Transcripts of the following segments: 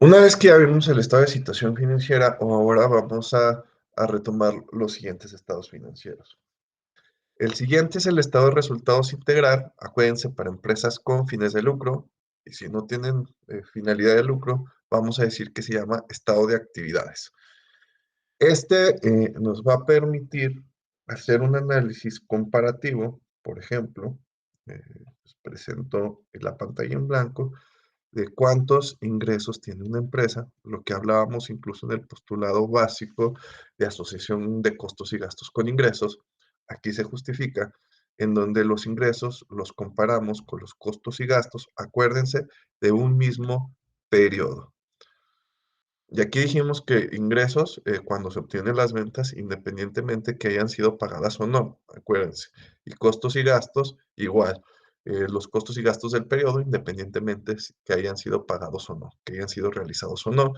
Una vez que ya vimos el estado de situación financiera, ahora vamos a retomar los siguientes estados financieros. El siguiente es el estado de resultados integral. Acuérdense, para empresas con fines de lucro, y si no tienen finalidad de lucro, vamos a decir que se llama estado de actividades. Nos va a permitir hacer un análisis comparativo. Por ejemplo, les presento en la pantalla en blanco de cuántos ingresos tiene una empresa, lo que hablábamos incluso en el postulado básico de asociación de costos y gastos con ingresos. Aquí se justifica en donde los ingresos los comparamos con los costos y gastos, acuérdense, de un mismo periodo. Y aquí dijimos que ingresos, cuando se obtienen las ventas, independientemente que hayan sido pagadas o no, acuérdense. Y costos y gastos, igual. Los costos y gastos del periodo, independientemente que hayan sido pagados o no, que hayan sido realizados o no.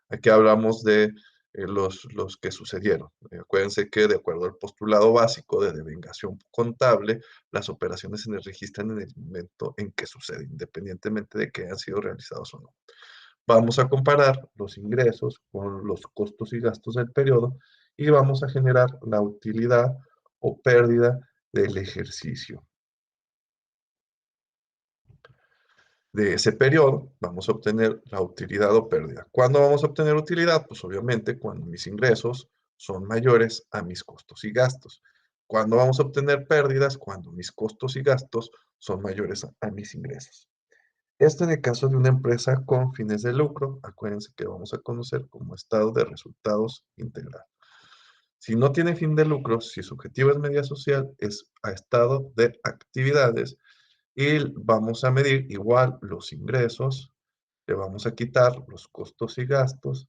Aquí hablamos de los que sucedieron. Acuérdense que de acuerdo al postulado básico de devengación contable, las operaciones se registran en el momento en que suceden, independientemente de que hayan sido realizados o no. Vamos a comparar los ingresos con los costos y gastos del periodo y vamos a generar la utilidad o pérdida del ejercicio. De ese periodo vamos a obtener la utilidad o pérdida. ¿Cuándo vamos a obtener utilidad? Pues obviamente cuando mis ingresos son mayores a mis costos y gastos. ¿Cuándo vamos a obtener pérdidas? Cuando mis costos y gastos son mayores a mis ingresos. Esto en el caso de una empresa con fines de lucro, acuérdense que vamos a conocer como estado de resultados integral. Si no tiene fin de lucro, si su objetivo es media social, es a estado de actividades y vamos a medir igual los ingresos, le vamos a quitar los costos y gastos.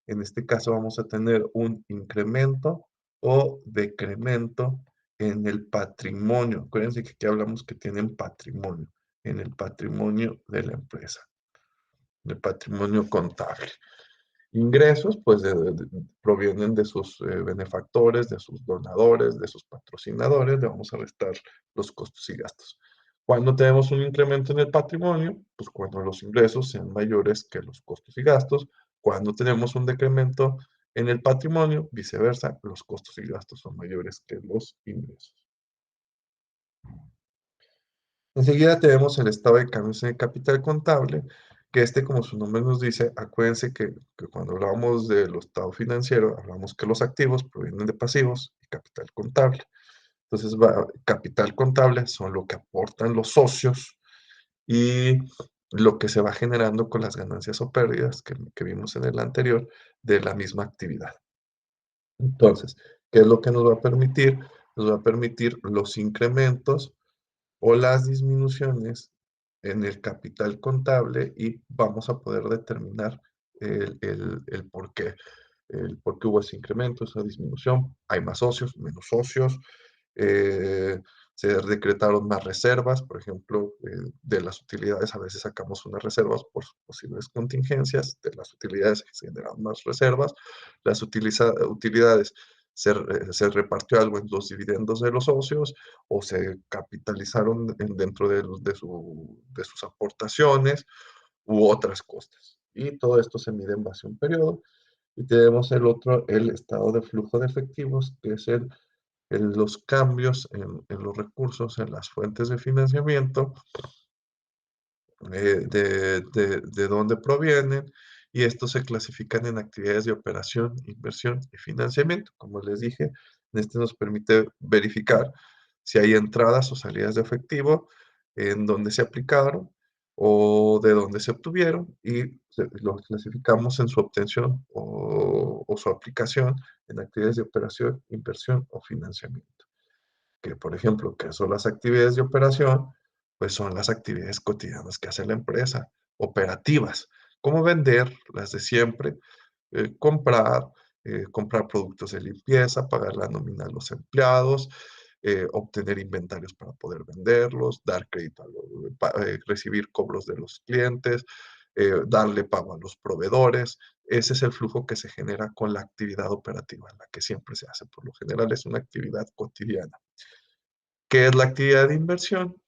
En este caso vamos a tener un incremento o decremento en el patrimonio. Acuérdense que aquí hablamos que tienen patrimonio, en el patrimonio de la empresa, el patrimonio contable. Ingresos, pues, provienen de sus benefactores, de sus donadores, de sus patrocinadores. Le vamos a restar los costos y gastos. Cuando tenemos un incremento en el patrimonio, pues cuando los ingresos sean mayores que los costos y gastos. Cuando tenemos un decremento en el patrimonio, viceversa, los costos y gastos son mayores que los ingresos. Enseguida tenemos el estado de cambios en el capital contable, que como su nombre nos dice, acuérdense que cuando hablamos del estado financiero, hablamos que los activos provienen de pasivos y capital contable. Entonces, capital contable son lo que aportan los socios y lo que se va generando con las ganancias o pérdidas que vimos en el anterior de la misma actividad. Entonces, ¿qué es lo que nos va a permitir? Nos va a permitir los incrementos o las disminuciones en el capital contable y vamos a poder determinar el por qué hubo ese incremento, esa disminución. Hay más socios, menos socios, eh, se decretaron más reservas, por ejemplo, de las utilidades a veces sacamos unas reservas por posibles contingencias, de las utilidades se generan más reservas, las utilidades se repartió algo en los dividendos de los socios o se capitalizaron dentro de sus aportaciones u otras cosas. Y todo esto se mide en base a un periodo. Y tenemos el otro, el estado de flujo de efectivos, que es los cambios en los recursos, en las fuentes de financiamiento, de dónde provienen, y estos se clasifican en actividades de operación, inversión y financiamiento. Como les dije, nos permite verificar si hay entradas o salidas de efectivo, en dónde se aplicaron o de dónde se obtuvieron, y los clasificamos en su obtención o su aplicación en actividades de operación, inversión o financiamiento. Que, por ejemplo, ¿qué son las actividades de operación? Pues son las actividades cotidianas que hace la empresa, operativas, como vender, las de siempre, comprar, comprar productos de limpieza, pagar la nómina a los empleados, obtener inventarios para poder venderlos, dar crédito, recibir cobros de los clientes, darle pago a los proveedores. Ese es el flujo que se genera con la actividad operativa, la que siempre se hace. Por lo general es una actividad cotidiana. ¿Qué es la actividad de inversión?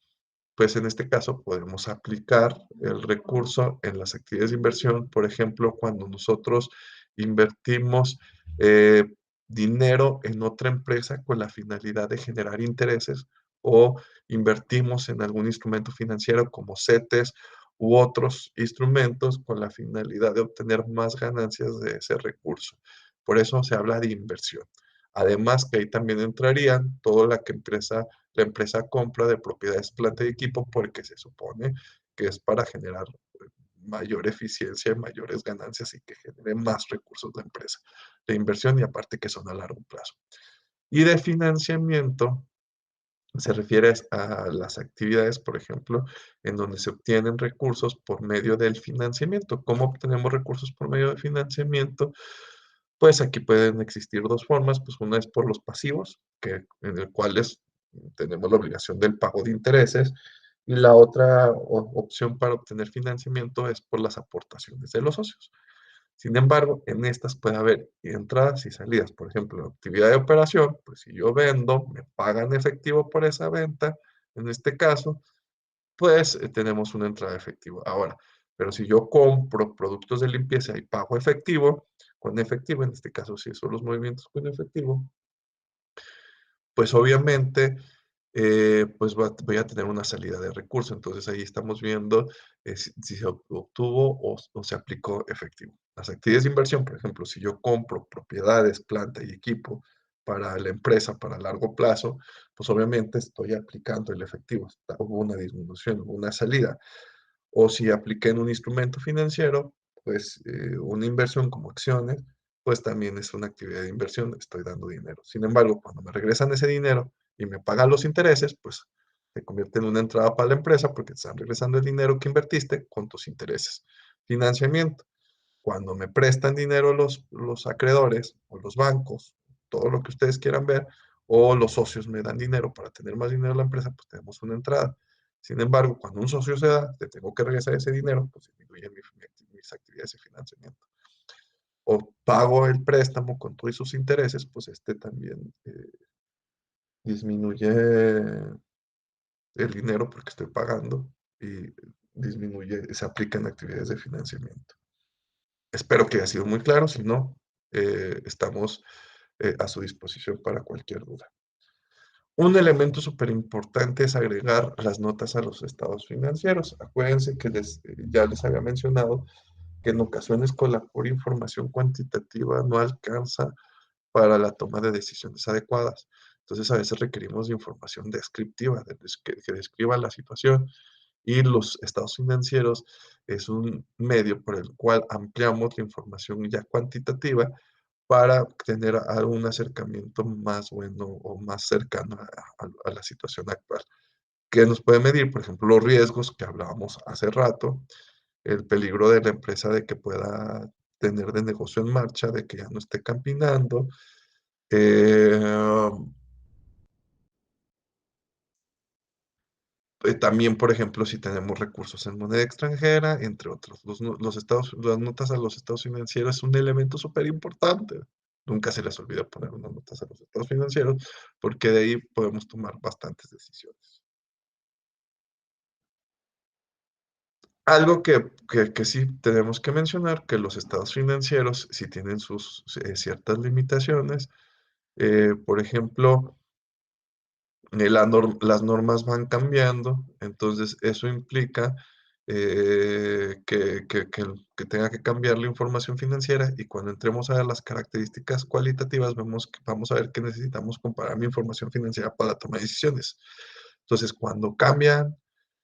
Pues en este caso podemos aplicar el recurso en las actividades de inversión, por ejemplo, cuando nosotros invertimos eh, dinero en otra empresa con la finalidad de generar intereses o invertimos en algún instrumento financiero como CETES u otros instrumentos con la finalidad de obtener más ganancias de ese recurso. Por eso se habla de inversión. Además que ahí también entrarían todo la empresa compra de propiedades, planta y equipo porque se supone que es para generar mayor eficiencia y mayores ganancias y que genere más recursos la empresa de inversión y aparte que son a largo plazo. Y de financiamiento se refiere a las actividades, por ejemplo, en donde se obtienen recursos por medio del financiamiento. ¿Cómo obtenemos recursos por medio del financiamiento? Pues aquí pueden existir dos formas, pues una es por los pasivos, en el cual tenemos la obligación del pago de intereses, y la otra opción para obtener financiamiento es por las aportaciones de los socios. Sin embargo, en estas puede haber entradas y salidas. Por ejemplo, en actividad de operación, pues si yo vendo, me pagan efectivo por esa venta, en este caso, pues tenemos una entrada de efectivo. Ahora, pero si yo compro productos de limpieza y pago efectivo, con efectivo, en este caso si son los movimientos con efectivo, pues obviamente pues voy a tener una salida de recurso. Entonces ahí estamos viendo si se obtuvo o se aplicó efectivo. Las actividades de inversión, por ejemplo, si yo compro propiedades, planta y equipo para la empresa para largo plazo, pues obviamente estoy aplicando el efectivo. Hubo una disminución, hubo una salida. O si apliqué en un instrumento financiero, pues una inversión como acciones, pues también es una actividad de inversión, estoy dando dinero. Sin embargo, cuando me regresan ese dinero y me pagan los intereses, pues se convierte en una entrada para la empresa porque te están regresando el dinero que invertiste con tus intereses. Financiamiento. Cuando me prestan dinero los acreedores o los bancos, todo lo que ustedes quieran ver, o los socios me dan dinero para tener más dinero en la empresa, pues tenemos una entrada. Sin embargo, cuando un socio se da, te tengo que regresar ese dinero, pues disminuye mis actividades de financiamiento. O pago el préstamo con todos sus intereses, pues este también disminuye el dinero porque estoy pagando y disminuye, se aplican actividades de financiamiento. Espero que haya sido muy claro, si no, estamos a su disposición para cualquier duda. Un elemento súper importante es agregar las notas a los estados financieros. Acuérdense que ya les había mencionado que en ocasiones con la pura información cuantitativa no alcanza para la toma de decisiones adecuadas. Entonces, a veces requerimos de información descriptiva, que describa la situación. Y los estados financieros es un medio por el cual ampliamos la información ya cuantitativa para tener un acercamiento más bueno o más cercano a la situación actual. ¿Qué nos puede medir? Por ejemplo, los riesgos que hablábamos hace rato, el peligro de la empresa de que pueda tener de negocio en marcha, de que ya no esté caminando, eh, también, por ejemplo, si tenemos recursos en moneda extranjera, entre otros. Las notas a los estados financieros es un elemento súper importante. Nunca se les olvida poner unas notas a los estados financieros, porque de ahí podemos tomar bastantes decisiones. Algo que sí tenemos que mencionar, que los estados financieros sí tienen sus ciertas limitaciones. Por ejemplo, las normas van cambiando, entonces eso implica que tenga que cambiar la información financiera y cuando entremos a las características cualitativas vamos a ver que necesitamos comparar mi información financiera para tomar decisiones. Entonces, cuando cambian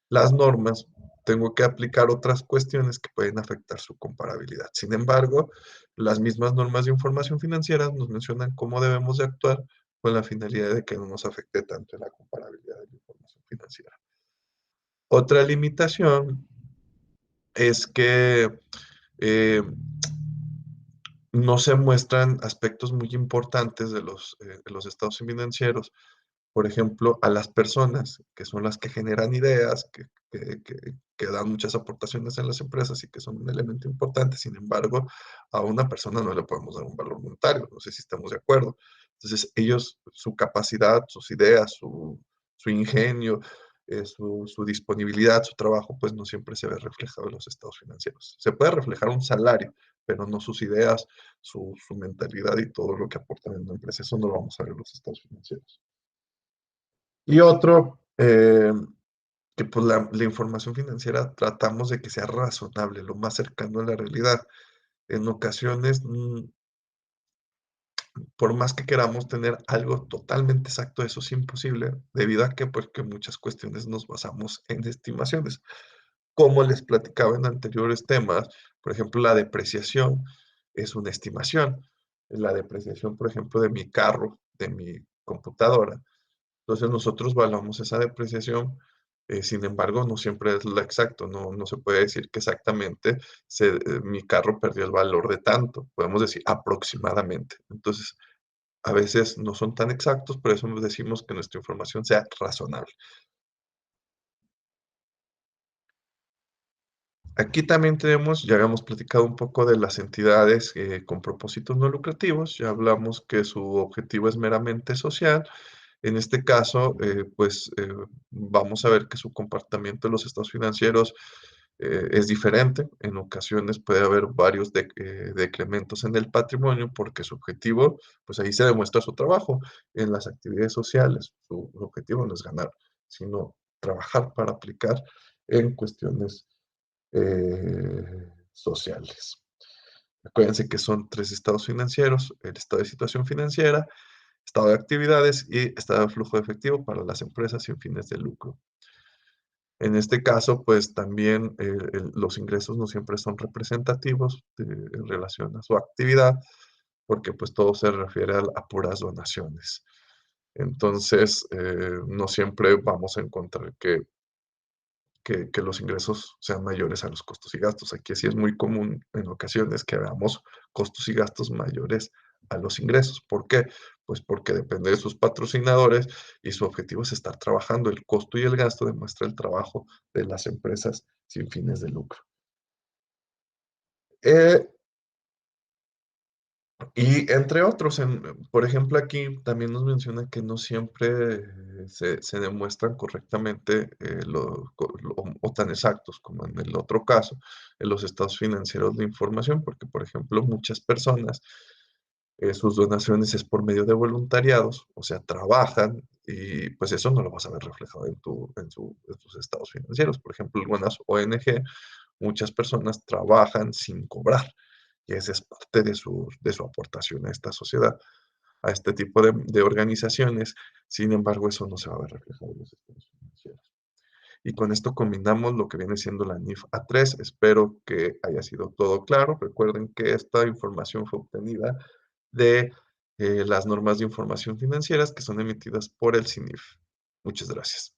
las normas, tengo que aplicar otras cuestiones que pueden afectar su comparabilidad. Sin embargo, las mismas normas de información financiera nos mencionan cómo debemos de actuar con la finalidad de que no nos afecte tanto en la comparabilidad de la información financiera. Otra limitación es que eh, no se muestran aspectos muy importantes de los estados financieros. Por ejemplo, a las personas, que son las que generan ideas, que dan muchas aportaciones en las empresas y que son un elemento importante. Sin embargo, a una persona no le podemos dar un valor monetario, no sé si estamos de acuerdo. Entonces, ellos, su capacidad, sus ideas, su ingenio, su disponibilidad, su trabajo, pues no siempre se ve reflejado en los estados financieros. Se puede reflejar un salario, pero no sus ideas, su mentalidad y todo lo que aportan en la empresa. Eso no lo vamos a ver en los estados financieros. Y otro, que pues la información financiera tratamos de que sea razonable, lo más cercano a la realidad. En ocasiones, por más que queramos tener algo totalmente exacto, eso es imposible, debido a que, pues, que muchas cuestiones nos basamos en estimaciones. Como les platicaba en anteriores temas, por ejemplo, la depreciación es una estimación. La depreciación, por ejemplo, de mi carro, de mi computadora. Entonces, nosotros evaluamos esa depreciación, sin embargo, no siempre es lo exacto, no se puede decir que exactamente mi carro perdió el valor de tanto, podemos decir aproximadamente. Entonces, a veces no son tan exactos, por eso nos decimos que nuestra información sea razonable. Aquí también tenemos, ya habíamos platicado un poco de las entidades con propósitos no lucrativos, ya hablamos que su objetivo es meramente social. En este caso, pues vamos a ver que su comportamiento en los estados financieros es diferente. En ocasiones puede haber varios decrementos en el patrimonio porque su objetivo, pues ahí se demuestra su trabajo en las actividades sociales. Su objetivo no es ganar, sino trabajar para aplicar en cuestiones sociales. Acuérdense que son tres estados financieros: el estado de situación financiera, estado de actividades y estado de flujo de efectivo para las empresas sin fines de lucro. En este caso, pues también los ingresos no siempre son representativos en relación a su actividad, porque pues todo se refiere a puras donaciones. Entonces, no siempre vamos a encontrar que los ingresos sean mayores a los costos y gastos. Aquí sí es muy común en ocasiones que veamos costos y gastos mayores a los ingresos. ¿Por qué? Pues porque depende de sus patrocinadores y su objetivo es estar trabajando. El costo y el gasto demuestra el trabajo de las empresas sin fines de lucro. Eh, Y entre otros, por ejemplo, aquí también nos menciona que no siempre se demuestran correctamente o tan exactos como en el otro caso, en los estados financieros de información, porque, por ejemplo, muchas personas, sus donaciones es por medio de voluntariados, o sea, trabajan y pues eso no lo vas a ver reflejado en tus estados financieros. Por ejemplo, algunas ONG, muchas personas trabajan sin cobrar y esa es parte de su aportación a esta sociedad, a este tipo de organizaciones. Sin embargo, eso no se va a ver reflejado en los estados financieros. Y con esto combinamos lo que viene siendo la NIF A3. Espero que haya sido todo claro. Recuerden que esta información fue obtenida de las normas de información financieras que son emitidas por el CINIF. Muchas gracias.